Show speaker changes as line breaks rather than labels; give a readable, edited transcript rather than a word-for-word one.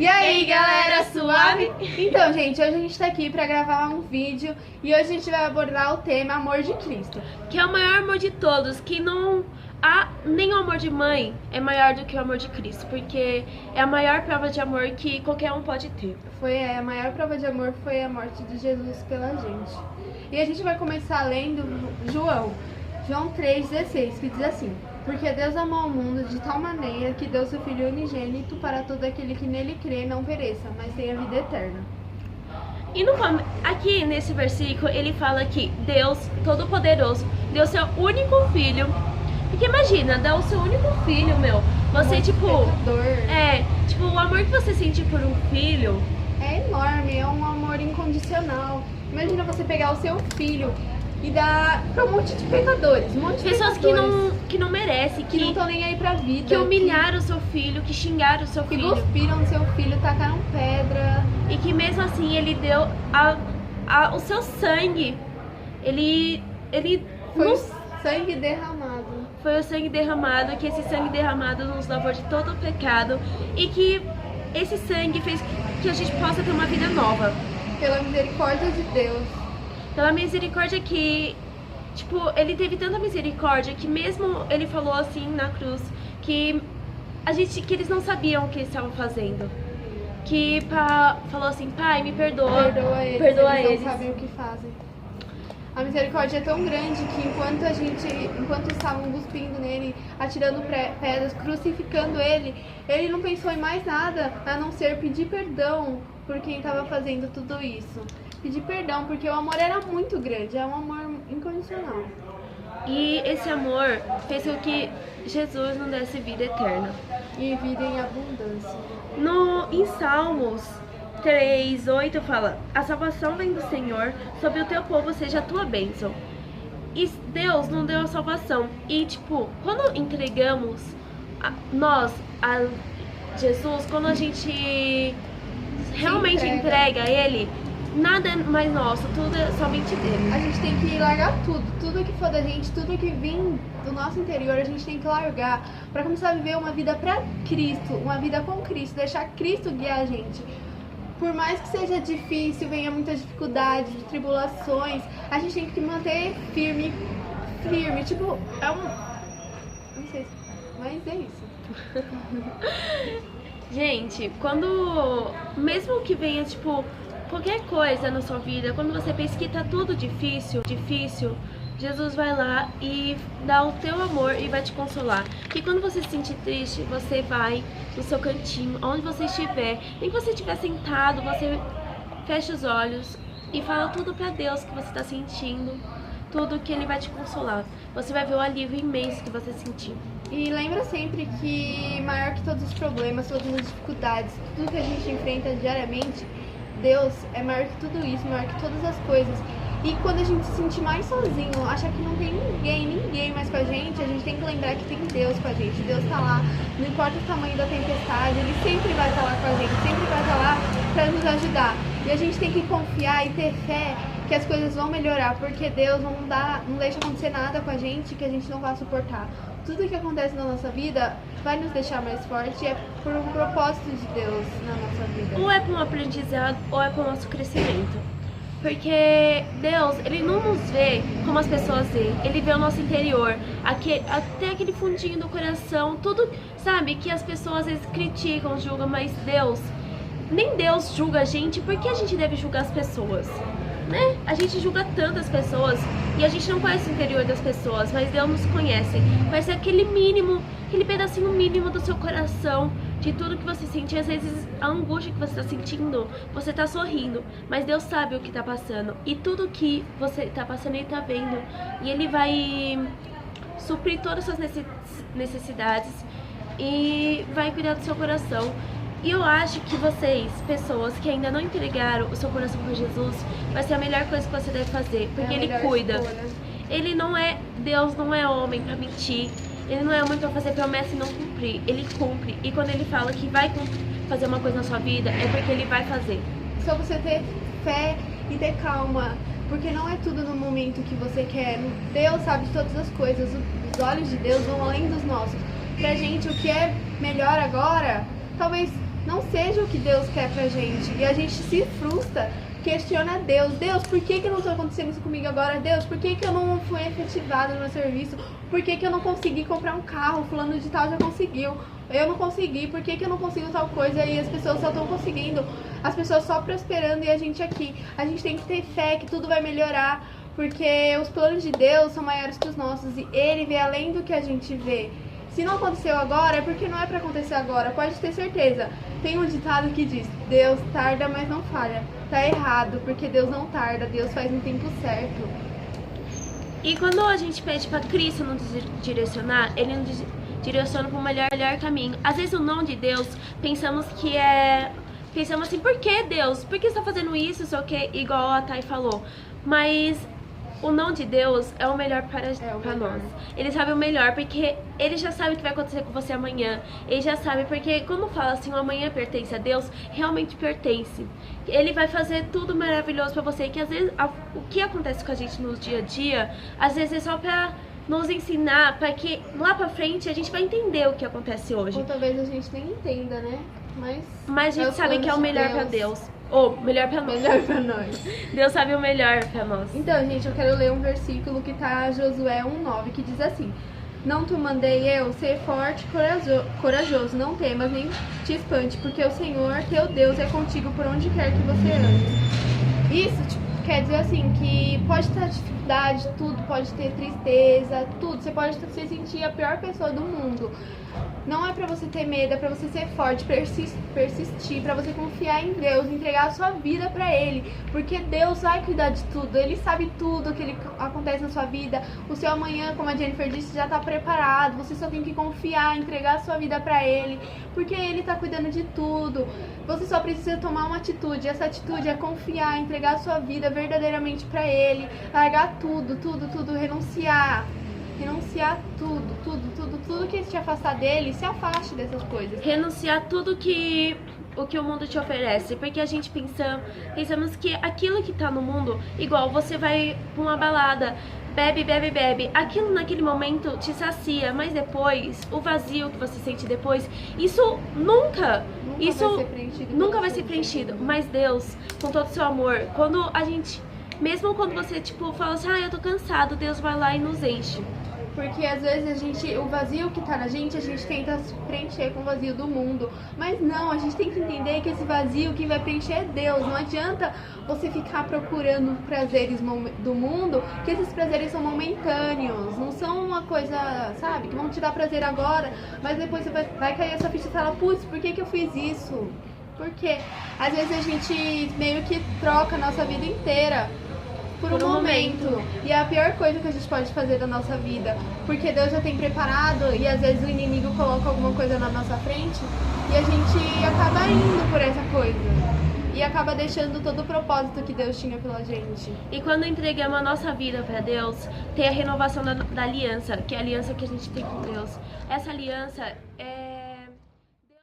E aí, galera, suave? Então, gente, hoje a gente tá aqui pra gravar um vídeo e hoje a gente vai abordar o tema Amor de Cristo,
que é o maior amor de todos, que não há nem o amor de mãe é maior do que o amor de Cristo, porque é a maior prova de amor que qualquer um pode ter.
A maior prova de amor foi a morte de Jesus pela gente. E a gente vai começar lendo João 3,16, que diz assim: porque Deus amou o mundo de tal maneira que deu seu Filho unigênito para todo aquele que nele crê não pereça, mas tenha vida eterna.
E aqui nesse versículo ele fala que Deus Todo-Poderoso deu seu único filho. Porque imagina, dar o seu único filho, meu. Você, o amor que você sente por um filho
é enorme, é um amor incondicional. Imagina você pegar o seu filho e dar pra um monte de pecadores,
pessoas que não merecem,
que não estão nem aí pra vida,
que humilharam o seu filho, que xingaram o seu filho,
que cuspiram no seu filho, tacaram pedra,
e que mesmo assim ele deu o seu sangue. Ele
foi o sangue derramado.
Foi o sangue derramado, que esse sangue derramado nos lavou de todo o pecado e que esse sangue fez que a gente possa ter uma vida nova.
Pela misericórdia de Deus.
Pela misericórdia que, ele teve tanta misericórdia que mesmo ele falou assim na cruz, que eles não sabiam o que eles estavam fazendo. Falou assim: Pai, me perdoa.
Perdoa eles. Não sabem o que fazem. A misericórdia é tão grande que enquanto estavam cuspindo nele, atirando pedras, crucificando ele não pensou em mais nada a não ser pedir perdão por quem estava fazendo tudo isso. Pedir perdão, porque o amor era muito grande, é um amor incondicional.
E esse amor fez com que Jesus nos desse vida eterna.
E vida em abundância.
Em Salmos 3:8 fala: a salvação vem do Senhor, sobre o teu povo seja a tua bênção. E Deus não deu a salvação. E quando entregamos nós a Jesus, quando a gente realmente entrega a Ele, nada é mais nosso, tudo é somente dele.
A gente tem que largar tudo que for da gente, tudo que vem do nosso interior, a gente tem que largar para começar a viver uma vida para Cristo, uma vida com Cristo, deixar Cristo guiar a gente. Por mais que seja difícil, venha muitas dificuldades, tribulações, a gente tem que manter firme, não sei, mas é isso.
Gente, mesmo que venha, qualquer coisa na sua vida, quando você pensa que tá tudo difícil, Jesus vai lá e dá o teu amor e vai te consolar. Que quando você se sentir triste, você vai no seu cantinho, onde você estiver, nem que você estiver sentado, você fecha os olhos e fala tudo pra Deus que você tá sentindo, tudo que Ele vai te consolar. Você vai ver o alívio imenso que você sentiu.
E lembra sempre que maior que todos os problemas, todas as dificuldades, tudo que a gente enfrenta diariamente, Deus é maior que tudo isso, maior que todas as coisas. E quando a gente se sentir mais sozinho, achar que não tem ninguém mais com a gente tem que lembrar que tem Deus com a gente. Deus tá lá, não importa o tamanho da tempestade, Ele sempre vai estar lá com a gente, sempre vai estar lá para nos ajudar. E a gente tem que confiar e ter fé que as coisas vão melhorar, porque Deus não deixa acontecer nada com a gente que a gente não vai suportar. Tudo que acontece na nossa vida vai nos deixar mais forte, é por um propósito de Deus na nossa vida.
Ou é para um aprendizado, ou é para o nosso crescimento. Porque Deus, Ele não nos vê como as pessoas veem. Ele vê o nosso interior, até aquele fundinho do coração, tudo, sabe, que as pessoas às vezes criticam, julgam, mas nem Deus julga a gente. Por que a gente deve julgar as pessoas? Né? A gente julga tantas pessoas e a gente não conhece o interior das pessoas, mas Deus nos conhece. Conhece aquele pedacinho mínimo do seu coração, de tudo que você sente. Às vezes a angústia que você está sentindo, você está sorrindo, mas Deus sabe o que está passando. E tudo que você está passando, Ele está vendo. E Ele vai suprir todas as suas necessidades e vai cuidar do seu coração. E eu acho que vocês, pessoas que ainda não entregaram o seu coração para Jesus, vai ser a melhor coisa que você deve fazer, porque Ele cuida. Ele não é, Deus não é homem para mentir, Ele não é homem para fazer promessa e não cumprir. Ele cumpre. E quando Ele fala que vai fazer uma coisa na sua vida, é porque Ele vai fazer.
Só você ter fé e ter calma, porque não é tudo no momento que você quer. Deus sabe de todas as coisas, os olhos de Deus vão além dos nossos. Pra gente, o que é melhor agora, talvez não seja o que Deus quer pra gente. E a gente se frustra, questiona Deus. Deus, por que não está acontecendo isso comigo agora? Deus, por que eu não fui efetivado no meu serviço? Por que eu não consegui comprar um carro? Fulano de tal já conseguiu. Eu não consegui. Por que eu não consigo tal coisa? E as pessoas só estão conseguindo. As pessoas só prosperando e a gente aqui. A gente tem que ter fé que tudo vai melhorar. Porque os planos de Deus são maiores que os nossos. E Ele vê além do que a gente vê. Se não aconteceu agora, é porque não é pra acontecer agora. Pode ter certeza. Tem um ditado que diz: Deus tarda, mas não falha. Tá errado, porque Deus não tarda. Deus faz no tempo certo.
E quando a gente pede pra Cristo nos direcionar, Ele nos direciona para o melhor caminho. Às vezes o não de Deus, pensamos assim, por que Deus? Por que você tá fazendo isso? Só que igual a Thay falou. Mas o não de Deus é o melhor para nós. Ele sabe o melhor, porque Ele já sabe o que vai acontecer com você amanhã. Ele já sabe, porque quando fala assim, o amanhã pertence a Deus, realmente pertence. Ele vai fazer tudo maravilhoso para você, que às vezes o que acontece com a gente no dia a dia, às vezes é só pra nos ensinar, para que lá pra frente a gente vai entender o que acontece hoje.
Ou talvez a gente nem entenda, né?
Mas a gente sabe que é o melhor pra Deus. Ou melhor pra nós.
Melhor pra nós.
Deus sabe o melhor pra nós.
Então, gente, eu quero ler um versículo que tá Josué 1:9, que diz assim: Não te mandei eu ser forte e corajoso, não temas nem te espante, porque o Senhor teu Deus é contigo por onde quer que você ande. Isso, quer dizer assim, que pode ter dificuldade, tudo, pode ter tristeza, tudo. Você pode se sentir a pior pessoa do mundo. Não é pra você ter medo, é pra você ser forte, persistir, pra você confiar em Deus, entregar a sua vida pra Ele. Porque Deus vai cuidar de tudo, Ele sabe tudo que acontece na sua vida. O seu amanhã, como a Jennifer disse, já tá preparado. Você só tem que confiar, entregar a sua vida pra Ele, porque Ele tá cuidando de tudo. Você só precisa tomar uma atitude. Essa atitude é confiar, entregar a sua vida verdadeiramente pra Ele, largar tudo, renunciar tudo que te afastar dele, se afaste dessas coisas.
Renunciar tudo que o mundo te oferece, porque a gente pensamos que aquilo que tá no mundo, igual você vai pra uma balada, bebe, aquilo naquele momento te sacia, mas depois, o vazio que você sente depois, isso nunca vai ser preenchido. Mas Deus, com todo o seu amor, mesmo quando você fala assim, eu tô cansado, Deus vai lá e nos enche.
Porque às vezes o vazio que tá na gente, a gente tenta preencher com o vazio do mundo. Mas não, a gente tem que entender que esse vazio quem vai preencher é Deus. Não adianta você ficar procurando prazeres do mundo, que esses prazeres são momentâneos. Não são uma coisa, sabe, que vão te dar prazer agora, mas depois você vai cair essa ficha e falar, putz, por que eu fiz isso? Porque às vezes a gente meio que troca a nossa vida inteira por um momento. E é a pior coisa que a gente pode fazer da nossa vida, porque Deus já tem preparado e às vezes o inimigo coloca alguma coisa na nossa frente e a gente acaba indo por essa coisa e acaba deixando todo o propósito que Deus tinha pela gente.
E quando entregamos a nossa vida para Deus, tem a renovação da aliança, que é a aliança que a gente tem com Deus. Essa aliança é